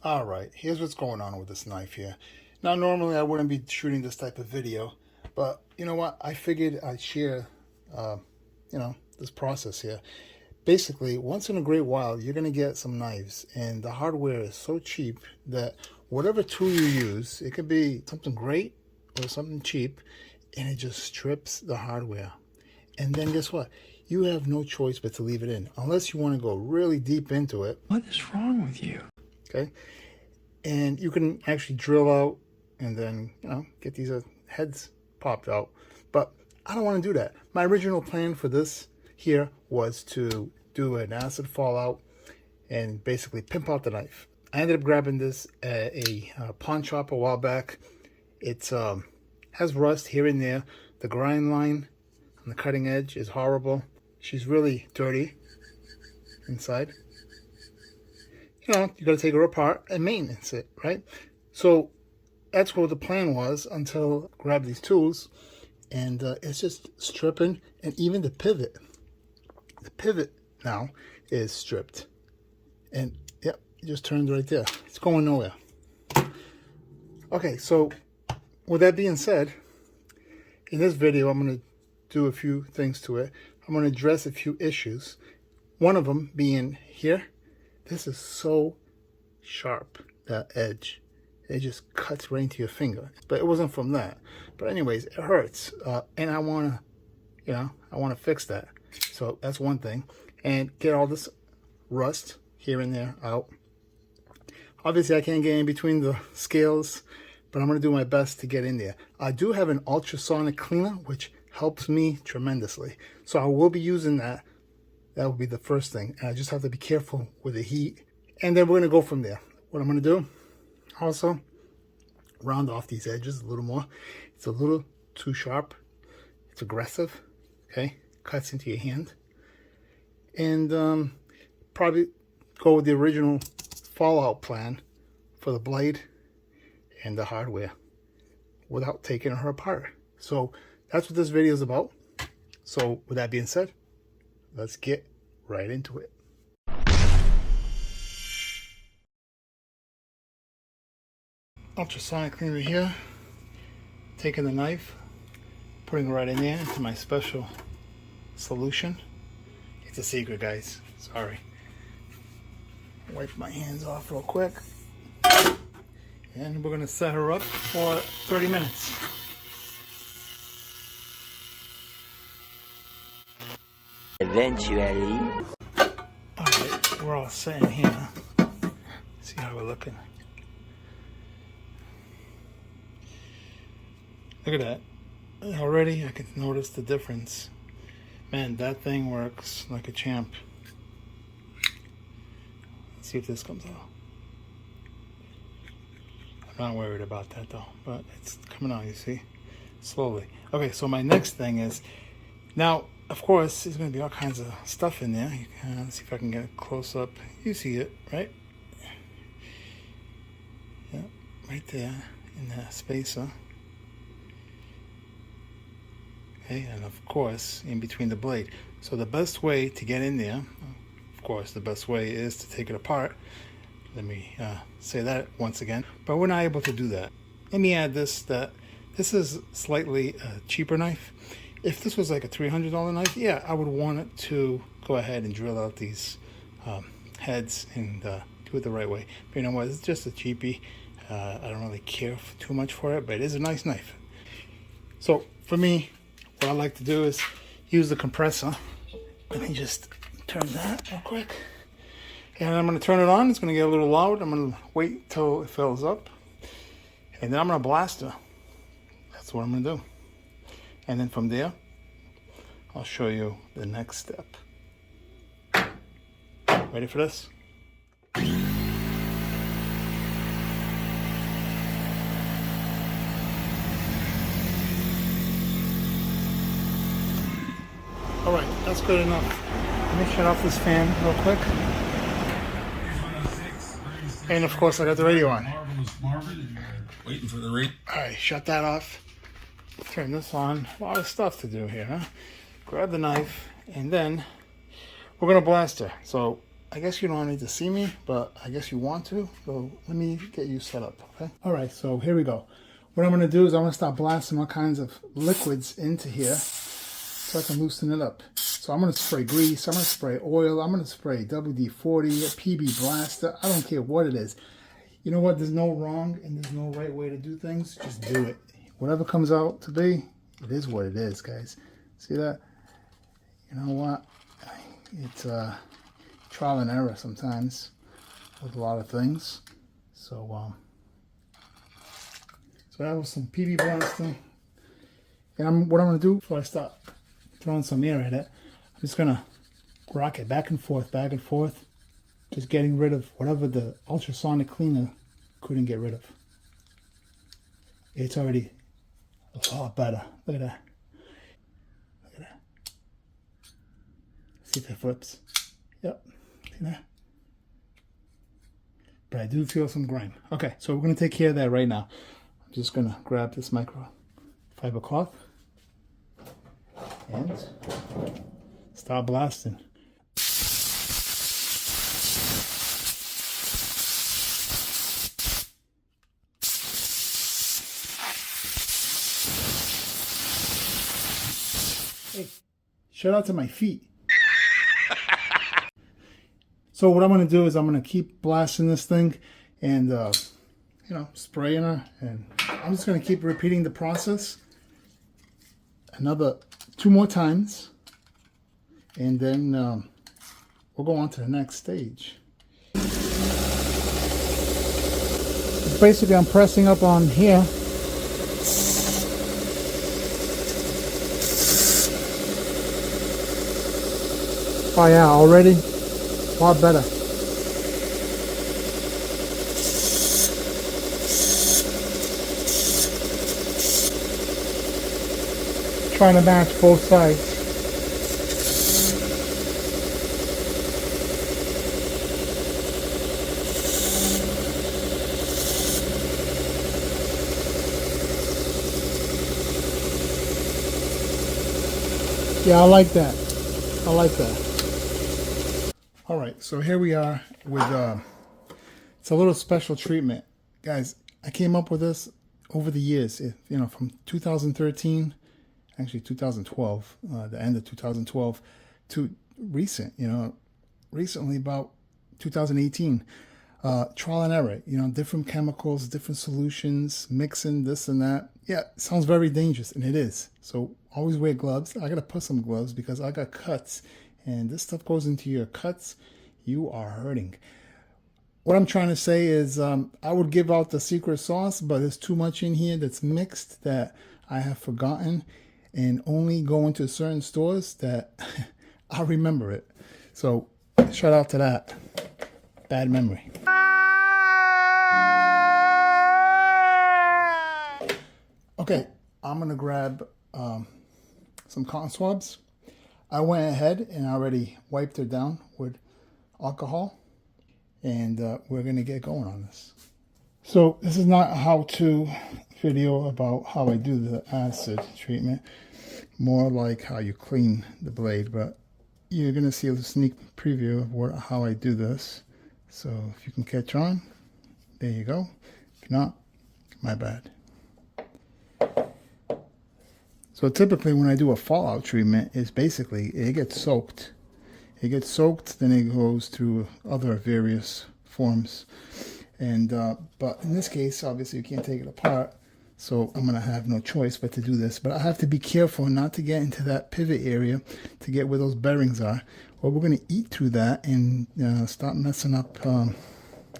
All right, here's what's going on with this knife here. Now, normally I wouldn't be shooting this type of video, but you know what? I figured I'd share, this process here. Basically, once in a great while, you're going to get some knives, and the hardware is so cheap that whatever tool you use, it could be something great or something cheap, and it just strips the hardware. And then guess what? You have no choice but to leave it in, unless you want to go really deep into it. What is wrong with you? Okay, and you can actually drill out and then get these heads popped out, but I don't want to do that. My original plan for this here was to do an acid fallout and basically pimp out the knife. I ended up grabbing this at a pawn shop a while back. It's has rust here and there. The grind line on the cutting edge is horrible. She's really dirty inside. You got to take her apart and maintenance it, right? So that's what the plan was until I grabbed these tools, and it's just stripping. And even the pivot now is stripped. And yep, it just turned right there. It's going nowhere. Okay, so with that being said, in this video, I'm going to do a few things to it. I'm going to address a few issues. One of them being here. This is so sharp, that edge. It just cuts right into your finger. But it wasn't from that. But anyways, it hurts. And I want to fix that. So that's one thing. And get all this rust here and there out. Obviously, I can't get in between the scales, but I'm going to do my best to get in there. I do have an ultrasonic cleaner, which helps me tremendously. So I will be using that. That will be the first thing. And I just have to be careful with the heat. And then we're going to go from there. What I'm going to do, also, round off these edges a little more. It's a little too sharp. It's aggressive. Okay? Cuts into your hand. And probably go with the original fallout plan for the blade and the hardware without taking her apart. So that's what this video is about. So with that being said, let's get right into it. Ultrasonic cleaner here. Taking the knife, putting it right in there into my special solution. It's a secret, guys. Sorry. Wipe my hands off real quick. And we're going to set her up for 30 minutes. Eventually. Alright, we're all set in here. See how we're looking. Look at that. Already I can notice the difference. Man, that thing works like a champ. Let's see if this comes out. I'm not worried about that though, but it's coming out, you see? Slowly. Okay, so my next thing is, now, of course, there's going to be all kinds of stuff in there. Let's see if I can get a close up. You see it, right? Yeah, right there in that spacer. Okay, and of course, in between the blade. So the best way to get in there, of course, the best way is to take it apart. Let me say that once again. But we're not able to do that. Let me add this, that this is slightly a cheaper knife. If this was like a $300 knife, yeah, I would want it to go ahead and drill out these heads and do it the right way. But you know what? It's just a cheapie. I don't really care too much for it, but it is a nice knife. So for me, what I like to do is use the compressor. Let me just turn that real quick. And I'm going to turn it on. It's going to get a little loud. I'm going to wait till it fills up. And then I'm going to blast her. That's what I'm going to do. And then from there, I'll show you the next step. Ready for this? All right, that's good enough. Let me shut off this fan real quick. And of course, I got the radio on. Waiting for the radio. All right, shut that off. Turn this on. A lot of stuff to do here, huh? Grab the knife, and then we're gonna blast her. So I guess you don't need to see me, but I guess you want to. So let me get you set up, okay? All right, so here we go. What I'm gonna do is I'm gonna start blasting all kinds of liquids into here so I can loosen it up. So I'm gonna spray grease, I'm gonna spray oil, I'm gonna spray WD-40, PB blaster, I don't care what it is. You know what, there's no wrong and there's no right way to do things, just do it. Whatever comes out to be, it is what it is, guys. See that? You know what? It's trial and error sometimes with a lot of things. So that was some PB blasting. And what I'm going to do before I start throwing some air at it, I'm just going to rock it back and forth, just getting rid of whatever the ultrasonic cleaner couldn't get rid of. It's already a lot better. Look at that. Look at that. See if it flips. Yep. See that? But I do feel some grime. Okay, so we're going to take care of that right now. I'm just going to grab this microfiber cloth and start blasting. Hey, shout out to my feet. So what I'm going to do is I'm going to keep blasting this thing and, you know, spraying her. And I'm just going to keep repeating the process another 2 more times. And then we'll go on to the next stage. Basically, I'm pressing up on here. Oh yeah, already a lot better. Trying to match both sides. Yeah, I like that. I like that. All right, so here we are with, it's a little special treatment. Guys, I came up with this over the years, you know, from 2013, actually 2012, the end of 2012 to recent, you know, recently about 2018. Trial and error, you know, different chemicals, different solutions, mixing this and that. Yeah, it sounds very dangerous, and it is. So always wear gloves. I got to put some gloves because I got cuts. And this stuff goes into your cuts, you are hurting. What I'm trying to say is I would give out the secret sauce, but there's too much in here that's mixed that I have forgotten and only go into certain stores that I remember it. So shout out to that. Bad memory. Okay, I'm going to grab some cotton swabs. I went ahead and already wiped her down with alcohol, and we're going to get going on this. So this is not a how-to video about how I do the acid treatment, more like how you clean the blade, but you're going to see a sneak preview of how I do this. So if you can catch on, there you go. If not, my bad. So typically when I do a fallout treatment, is basically it gets soaked. It gets soaked, then it goes through other various forms. And but in this case, obviously you can't take it apart. So I'm going to have no choice but to do this. But I have to be careful not to get into that pivot area to get where those bearings are. Or we're going to eat through that and start messing up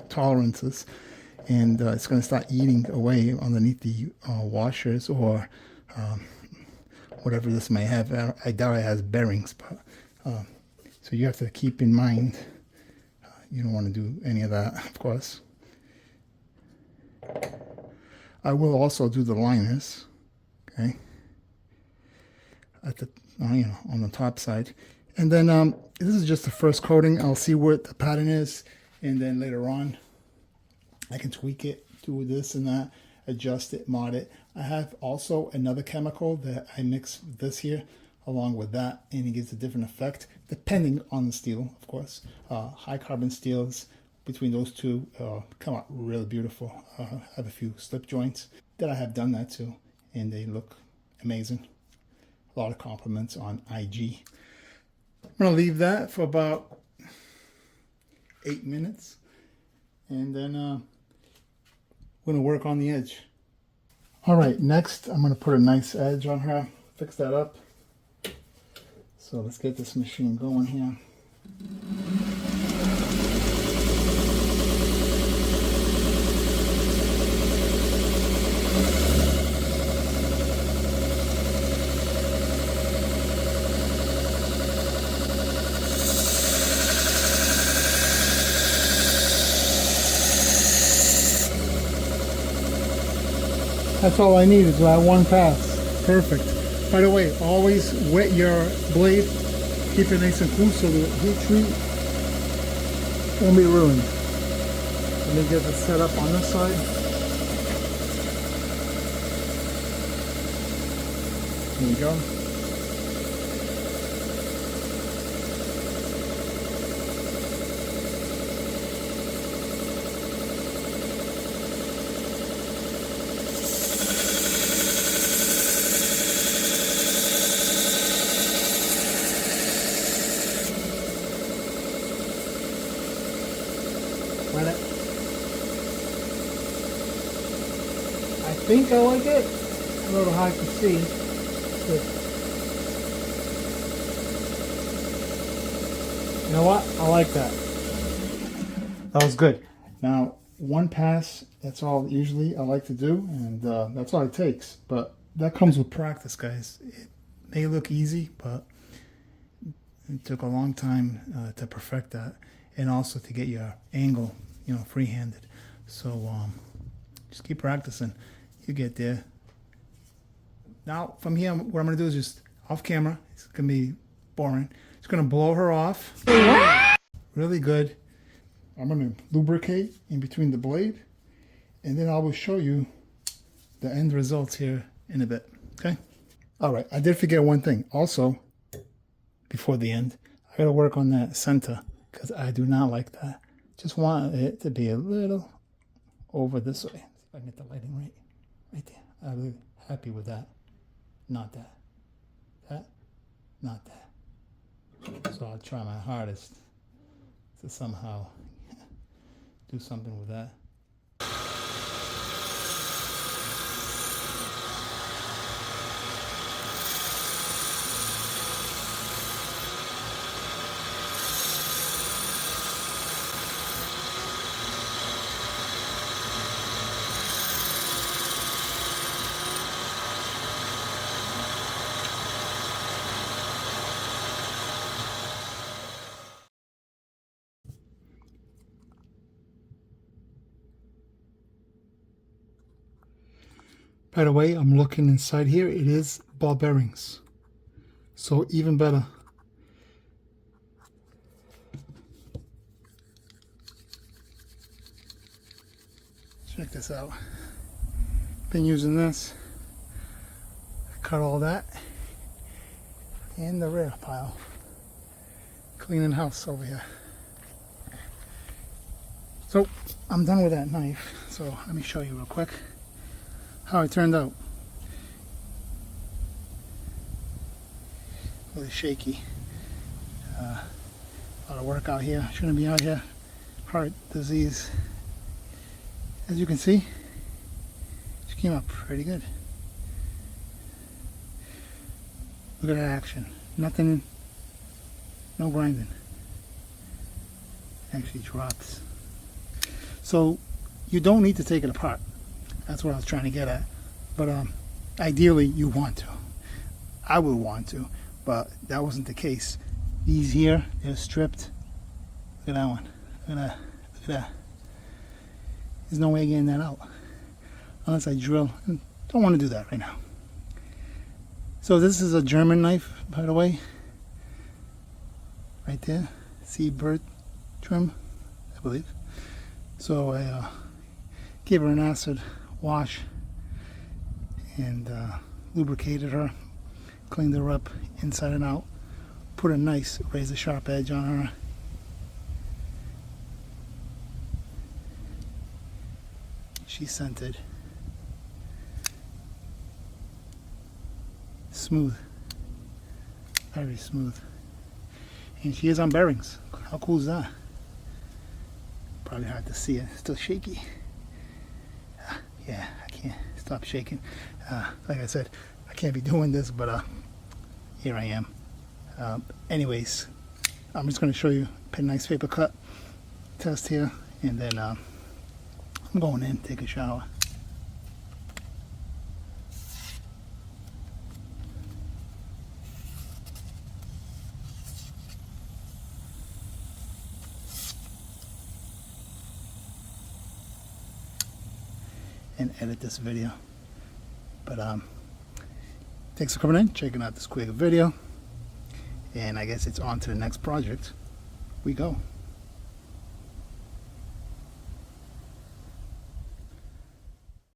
tolerances. And it's going to start eating away underneath the washers or whatever this may have. I doubt it has bearings, but so you have to keep in mind you don't want to do any of that, of course. I will also do the liners, okay, at the you know, on the top side, and then this is just the first coating. I'll see what the pattern is, and then later on I can tweak it, do this and that, adjust it, mod it. I have also another chemical that I mix this here along with that, and it gives a different effect. depending on the steel, of course. High carbon steels, between those two, come out really beautiful. I have a few slip joints that I have done that to, and they look amazing. A lot of compliments on IG. I'm going to leave that for about 8 minutes, and then we're going to work on the edge. All right, next I'm going to put a nice edge on her, fix that up. So let's get this machine going here. That's all I need is that one pass. Perfect. By the way, always wet your blade. Keep it nice and cool so the heat treat won't be ruined. Let me get this set up on this side. There you go. I think I like it. A little hard to see. But you know what? I like that. That was good. Now, one pass, that's all usually I like to do, and that's all it takes. But that comes with practice, guys. It may look easy, but it took a long time to perfect that, and also to get your angle, free-handed. So just keep practicing. You get there. Now, from here, what I'm going to do is just off camera. It's going to be boring. Just going to blow her off. Really good. I'm going to lubricate in between the blade, and then I will show you the end results here in a bit. Okay? All right. I did forget one thing. Also, before the end, I got to work on that center because I do not like that. Just want it to be a little over this way. See if I can get the lighting right. Right there. I'm really happy with that. Not that. That. Not that. So I'll try my hardest to somehow do something with that. By the way, I'm looking inside here. It is ball bearings. So even better. Check this out. Been using this. I cut all that. And the rear pile. Cleaning house over here. So I'm done with that knife. So let me show you real quick how it turned out. Really shaky. A lot of work out here. Shouldn't be out here. Heart disease. As you can see, she came out pretty good. Look at that action. Nothing, no grinding. Actually drops. So you don't need to take it apart. That's what I was trying to get at. But ideally, you want to. I would want to, but that wasn't the case. These here, they're stripped. Look at that one. Look at that. Look at that. There's no way of getting that out. Unless I drill. Don't want to do that right now. So this is a German knife, by the way. Right there. Seabird trim, I believe. So I gave her an acid wash and lubricated her, cleaned her up inside and out put a nice razor sharp edge on her. She's scented. Smooth. Very smooth. And she is on bearings. How cool is that? Probably hard to see it. Still shaky. Yeah, I can't stop shaking. Like I said, I can't be doing this, but here I am. Anyways, I'm just going to show you a nice paper cut test here, and then I'm going in, take a shower. And edit this video. But thanks for coming in, checking out this quick video, and I guess it's on to the next project we go.